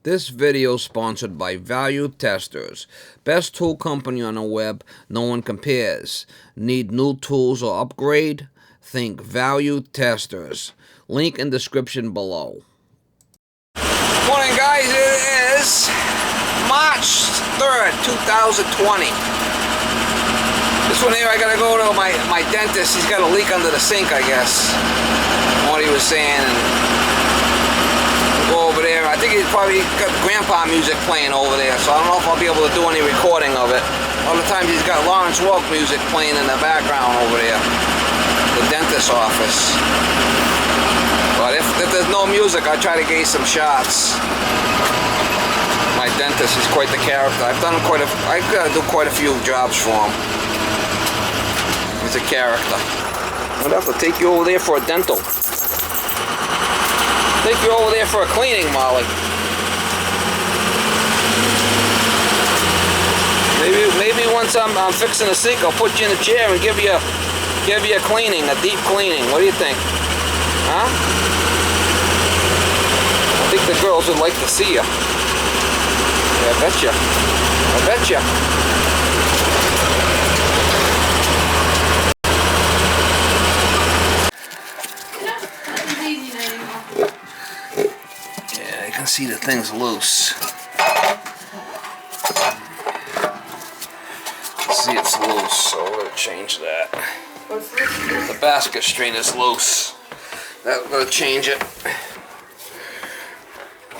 This video is sponsored by Value Testers. Best tool company on the web, no one compares. Need new tools or upgrade? Think Value Testers. Link in description below. Morning guys, it is March 3rd, 2020. This one here I gotta go to my dentist. He's got a leak under the sink, I guess. What he was saying. Go over there. I think he's probably got grandpa music playing over there, so I don't know if I'll be able to do any recording of it. Other times he's got Lawrence Welk music playing in the background over there, the dentist's office. But if there's no music, I'll try to get some shots. My dentist is quite the character. I've got to do quite a few jobs for him. He's a character. I'd have to take you over there for a dental. Take you over there for a cleaning, Molly. Maybe once I'm fixing a sink, I'll put you in a chair and give you a cleaning, a deep cleaning. What do you think? Huh? I think the girls would like to see you. Yeah, I bet you. I bet you. See, the thing's loose. See, it's loose, so we're going to change that. What's loose? The basket string is loose. We're going to change it.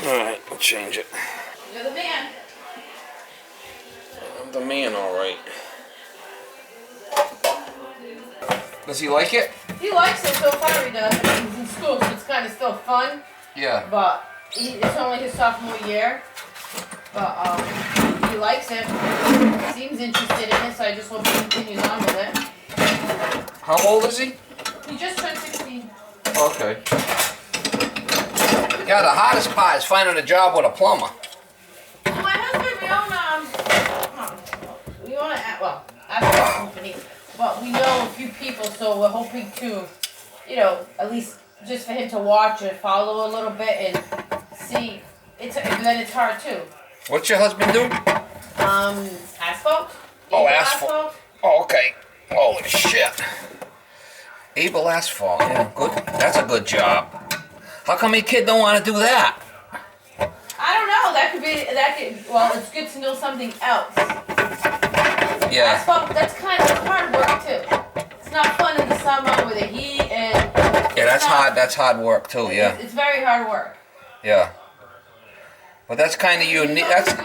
Alright, we'll change it. You're the man. I'm the man, alright. Does he like it? He likes it so far, he does. He's in school, so it's kind of still fun. Yeah. But it's only his sophomore year, but he likes it. He seems interested in it, so I just hope he continues on with it. How old is he? He just turned 16. Okay. Yeah, the hardest part is finding a job with a plumber. Well, my husband, we own a asphalt company, but we know a few people, so we're hoping to, at least just for him to watch and follow a little bit and see. Then it's hard too. What's your husband do? Asphalt. Oh, asphalt. Oh, okay. Holy shit. Able asphalt. Yeah, good. That's a good job. How come your kid don't want to do that? I don't know. Well, it's good to know something else. Yeah. Asphalt. That's kind of hard work too. It's not fun in the summer with the heat and. Yeah, that's hard. That's hard work too. Yeah. It's very hard work. Yeah. But that's kind of unique. That's a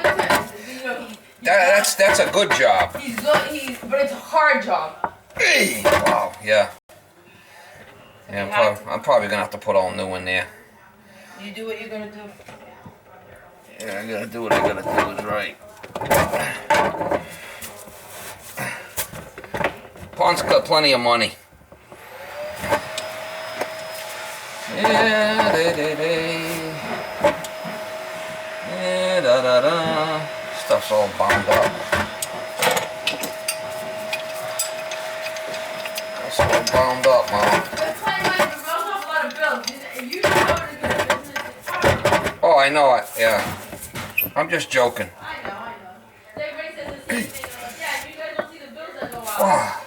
good job. He's good. But it's a hard job. Hey. Wow. Yeah. Yeah. I'm probably gonna have to put all new in there. You do what you're gonna do. Yeah, I gotta do what I gotta do. Is right. Pond's got plenty of money. Yeah, da. Stuff's all bound up. It's all bound up, Mom. Oh, I know it. Yeah. I'm just joking. I know. Everybody says the same thing. Yeah, you guys don't see the bills that go out.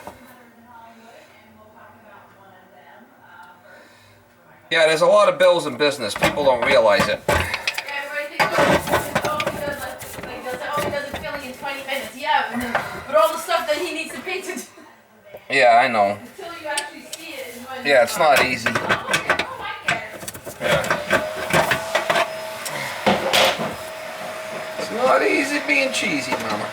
Yeah, there's a lot of bills in business. People don't realize it. Everybody thinks, he does it filling in 20 minutes. Yeah, but all the stuff that he needs to pay to do. Yeah, I know. Until you actually see it. Yeah, it's not easy. Yeah. It's not easy being cheesy, Mama.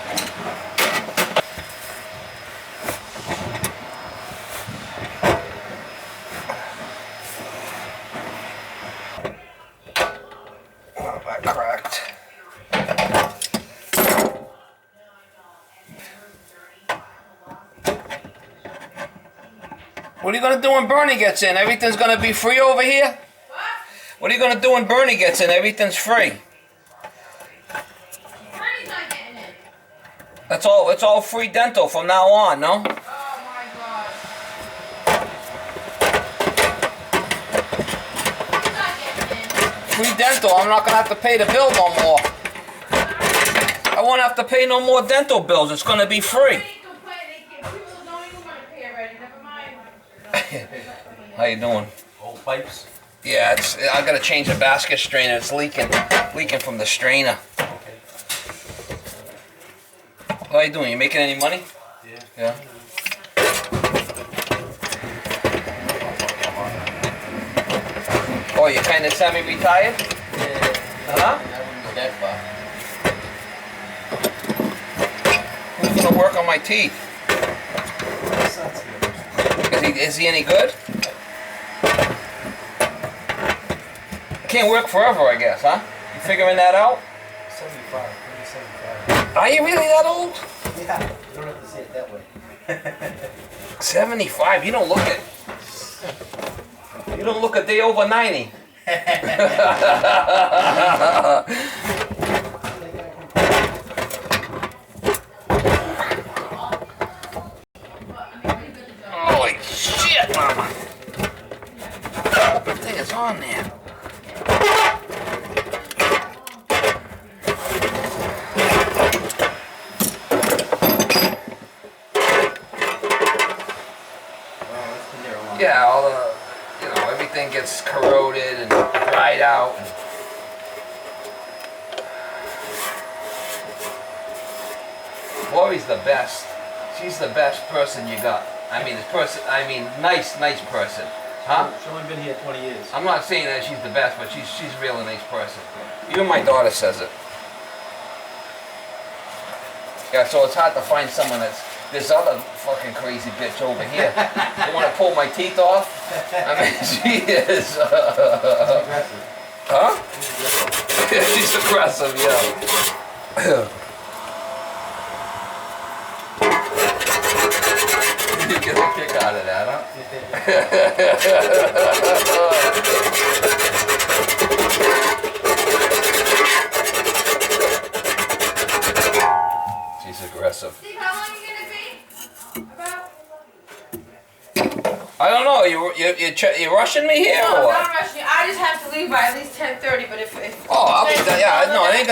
Cracked. What are you going to do when Bernie gets in? Everything's going to be free over here? What? What are you going to do when Bernie gets in? Everything's free. Bernie's not getting in. It's all free dental from now on, no? Oh my God. He's not getting in. free dental. I'm not gonna have to pay the bill no more. I won't have to pay no more dental bills. It's gonna be free. How you doing? Old pipes. Yeah, I gotta change the basket strainer. It's leaking from the strainer. Okay. How you doing? You making any money? Yeah. Yeah. Oh, you're kind of semi-retired? Yeah. Huh? I wouldn't go that far. Who's gonna work on my teeth? My son's here. Is he any good? Can't work forever, I guess, huh? You figuring that out? 75. Maybe 75. Are you really that old? Yeah. You don't have to say it that way. 75. You don't look it. You don't look a day over 90. Holy shit, mama. The thing is on there. Yeah, all the, everything gets corroded and dried out. Lori's the best. She's the best person you got. Nice person. Huh? She's only been here 20 years. I'm not saying that she's the best, but she's a really nice person. Even my daughter says it. Yeah, so it's hard to find someone that's this other fucking crazy bitch over here. They want to pull my teeth off. I mean, she is. Aggressive. Huh? She's aggressive, yeah. You get a kick out of that, huh? She's aggressive. Steve, how long are you gonna be? About? I don't know. You rushing me here No, or I'm what? not rushing you. I just have to leave by at least 10:30. But if Oh, I'll be done. Yeah, no, it ain't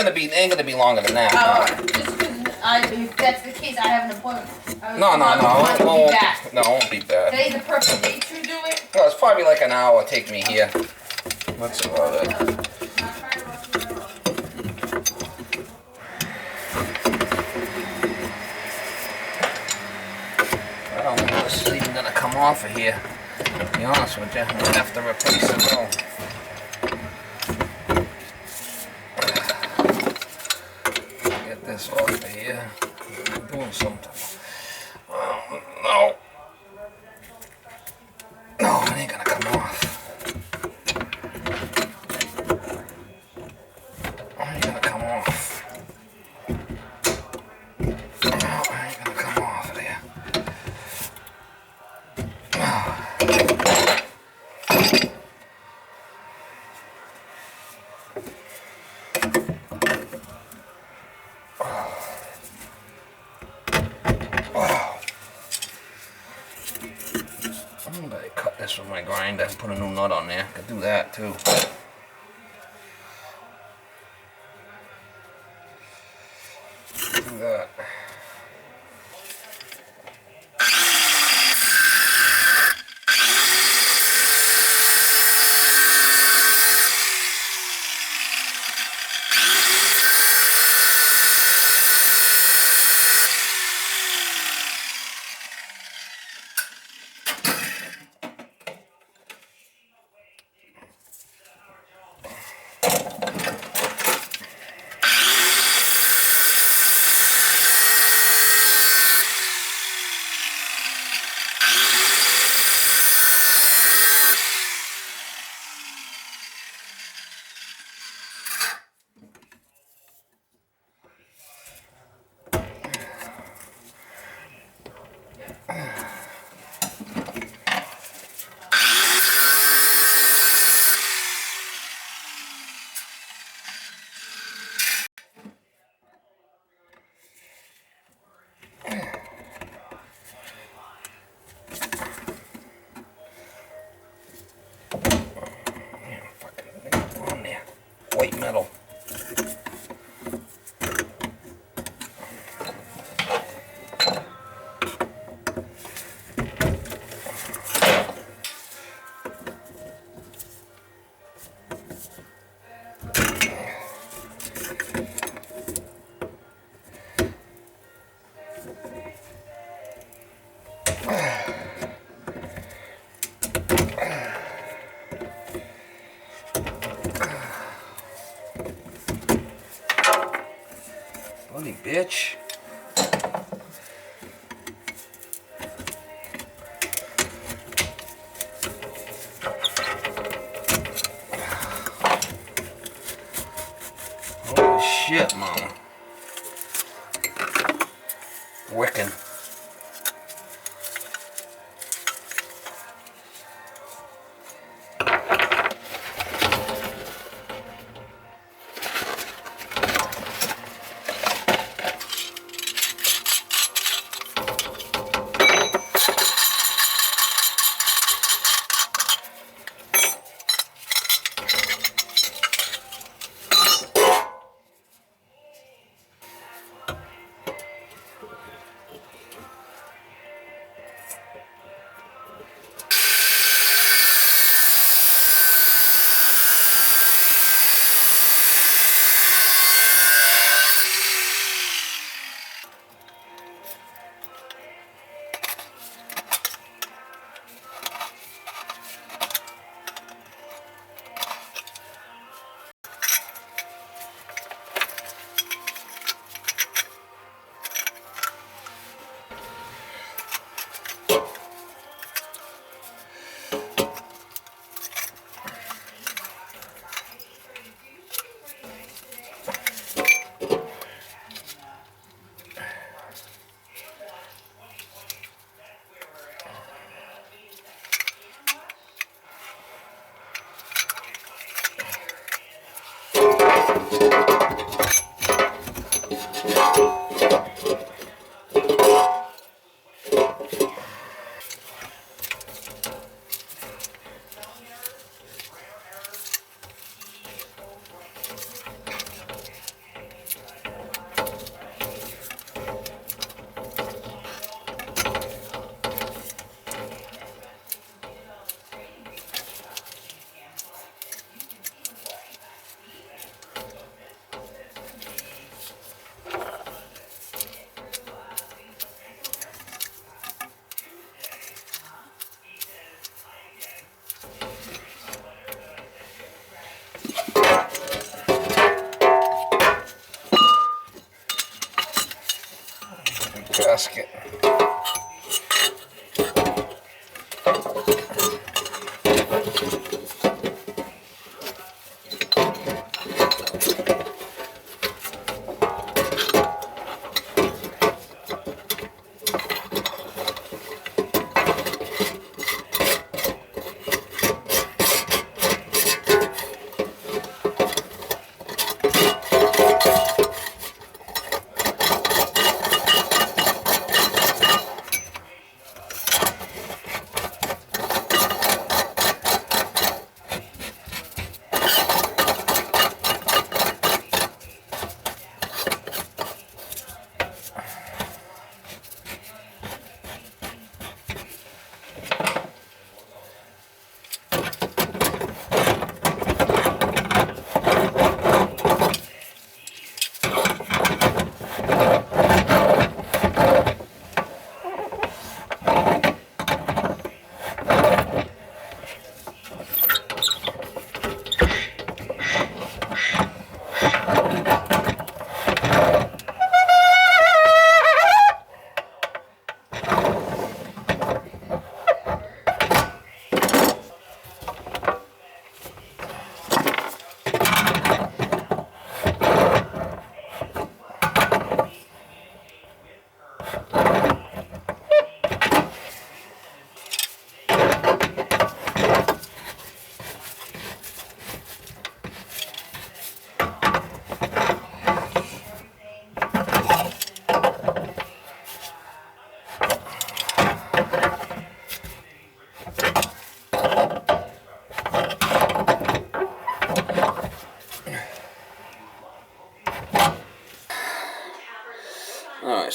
gonna be longer than that. Oh, just because if that's the case, I have an appointment. No, I won't be back. No, it won't be bad. Today's the perfect day to do it. No, it's probably like an hour take me here. That's about it. I don't know if this is even gonna come off of here. To be honest with you, I'm gonna have to replace it all. Get this off of here. I'm doing something. No. No, it ain't gonna come off. It ain't gonna come off. No, it ain't gonna come off there. I'm gonna cut this with my grinder and put a new nut on there. I could do that too. Do that. white metal. Bloody bitch. Holy shit, mama. Wicking. Gasket.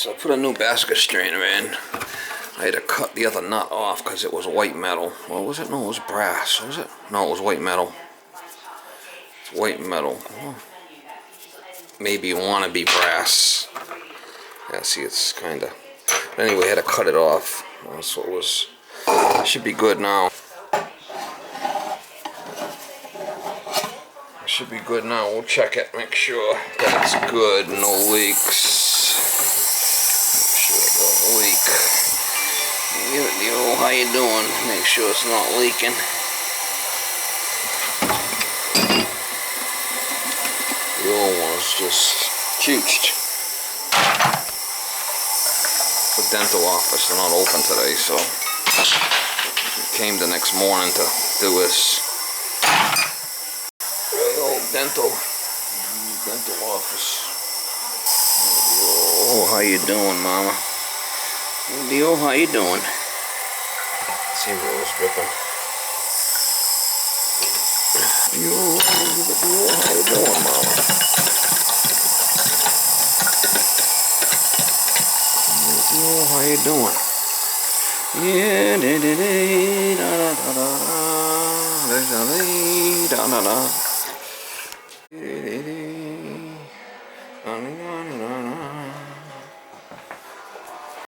So I put a new basket strainer in. I had to cut the other nut off because it was white metal. Well, was it? No, it was brass. Was it? No, it was white metal. It's white metal. Oh. Maybe you want to be brass. Yeah, see, it's kind of... Anyway, I had to cut it off. So it was... Should be good now. Should be good now. We'll check it, make sure that it's good, no leaks. Make sure it don't leak. Yo, how you doing? Make sure it's not leaking. The old one's just chooched. The dental office, they're not open today, so came the next morning to do this. Dental office. Oh, how you doing, Mama? Yo, how you doing? See Rose dripping. Yo, how you doing, Mama? Yo, how you doing? Yeah, da da da da da da da da da da da.